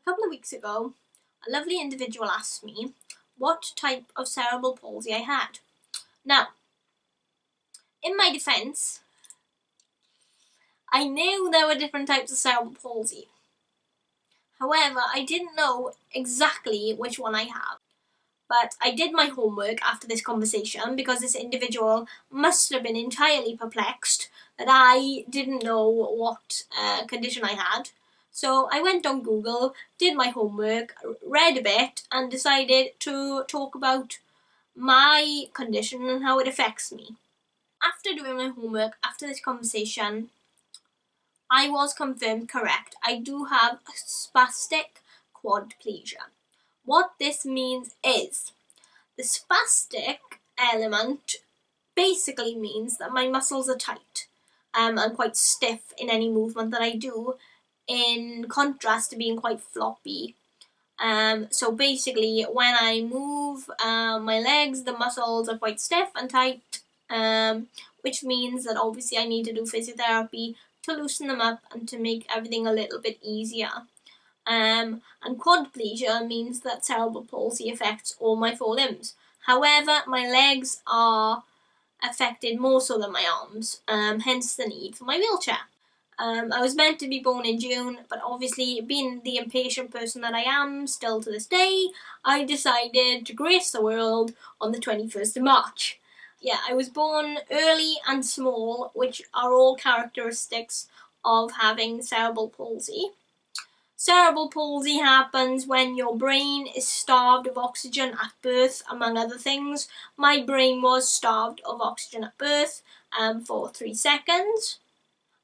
couple of weeks ago, a lovely individual asked me what type of cerebral palsy I had. Now, in my defence, I knew there were different types of cerebral palsy. However, I didn't know exactly which one I have. But I did my homework after this conversation because this individual must have been entirely perplexed that I didn't know what condition I had. So I went on Google, did my homework, read a bit, and decided to talk about my condition and how it affects me. After doing my homework, after this conversation, I was confirmed correct. I do have spastic quadplegia. What this means is, the spastic element basically means that my muscles are tight. I'm quite stiff in any movement that I do, in contrast to being quite floppy. So basically, when I move my legs, the muscles are quite stiff and tight, which means that obviously I need to do physiotherapy to loosen them up and to make everything a little bit easier. And quadplegia means that cerebral palsy affects all my 4 limbs. However, my legs are affected more so than my arms, hence the need for my wheelchair. I was meant to be born in June, but obviously, being the impatient person that I am still to this day, I decided to grace the world on the 21st of March. Yeah, I was born early and small, which are all characteristics of having cerebral palsy. Cerebral palsy happens when your brain is starved of oxygen at birth, among other things. My brain was starved of oxygen at birth for 3 seconds.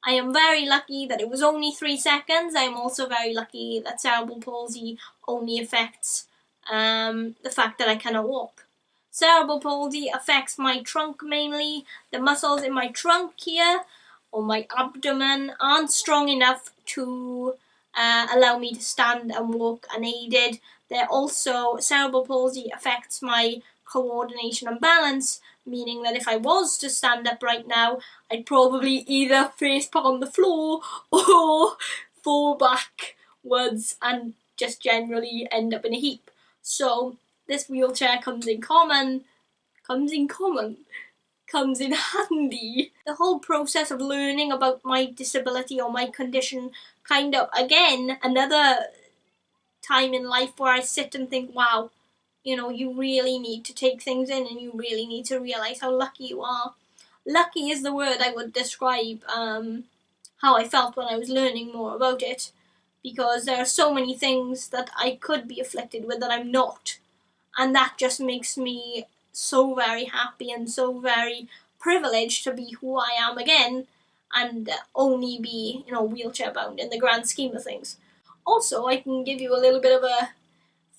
I am very lucky that it was only 3 seconds. I am also very lucky that cerebral palsy only affects the fact that I cannot walk. Cerebral palsy affects my trunk mainly. The muscles in my trunk here, or my abdomen, aren't strong enough to allow me to stand and walk unaided. Cerebral palsy affects my coordination and balance, meaning that if I was to stand up right now, I'd probably either face palm the floor or fall backwards and just generally end up in a heap. So this wheelchair comes in handy. The whole process of learning about my disability or my condition, kind of, again, another time in life where I sit and think, wow, you really need to take things in and you really need to realise how lucky you are. Lucky is the word I would describe how I felt when I was learning more about it, because there are so many things that I could be afflicted with that I'm not, and that just makes me so very happy and so very privileged to be who I am again, and only be, wheelchair bound in the grand scheme of things. Also, I can give you a little bit of a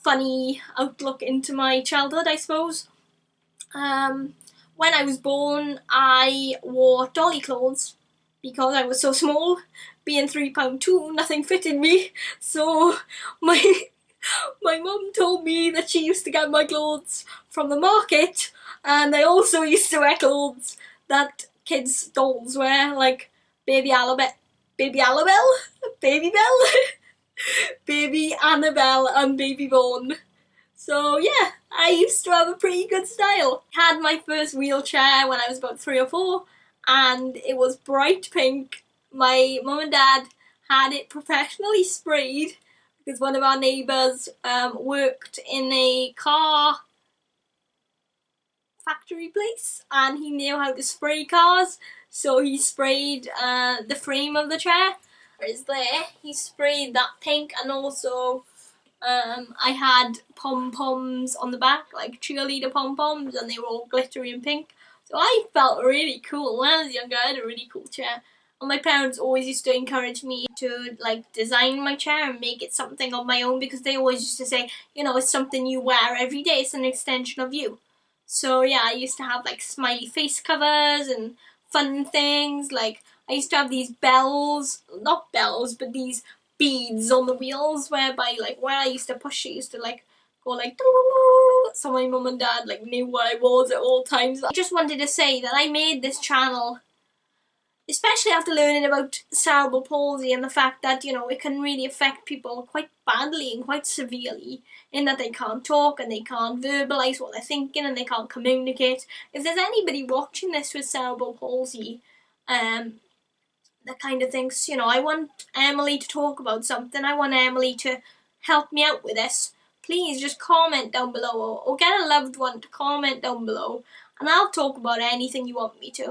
funny outlook into my childhood, I suppose. When I was born, I wore dolly clothes because I was so small. Being 3'2", nothing fitted me. So my mum told me that she used to get my clothes from the market, and I also used to wear clothes that kids' dolls wear, like Baby Annabelle, Baby Belle, Baby Annabelle and Baby Vaughan. So yeah, I used to have a pretty good style. I had my first wheelchair when I was about 3 or 4, and it was bright pink. My mum and dad had it professionally sprayed because one of our neighbours worked in a car factory place and he knew how to spray cars, so he sprayed the frame of the chair. Is there. He sprayed that pink, and also I had pom-poms on the back, like cheerleader pom-poms, and they were all glittery and pink. So I felt really cool. When I was younger, I had a really cool chair. And my parents always used to encourage me to design my chair and make it something of my own, because they always used to say, it's something you wear every day, it's an extension of you. So yeah, I used to have smiley face covers and fun things. I used to have these bells, not bells, but these beads on the wheels, whereby where I used to push, it used to go doo-doo-doo. So my mum and dad knew what I was at all times. I just wanted to say that I made this channel especially after learning about cerebral palsy and the fact that, you know, it can really affect people quite badly and quite severely, in that they can't talk and they can't verbalise what they're thinking and they can't communicate. If there's anybody watching this with cerebral palsy, that kind of thinks, you know, I want Emily to talk about something, I want Emily to help me out with this, please just comment down below, or get a loved one to comment down below, and I'll talk about anything you want me to.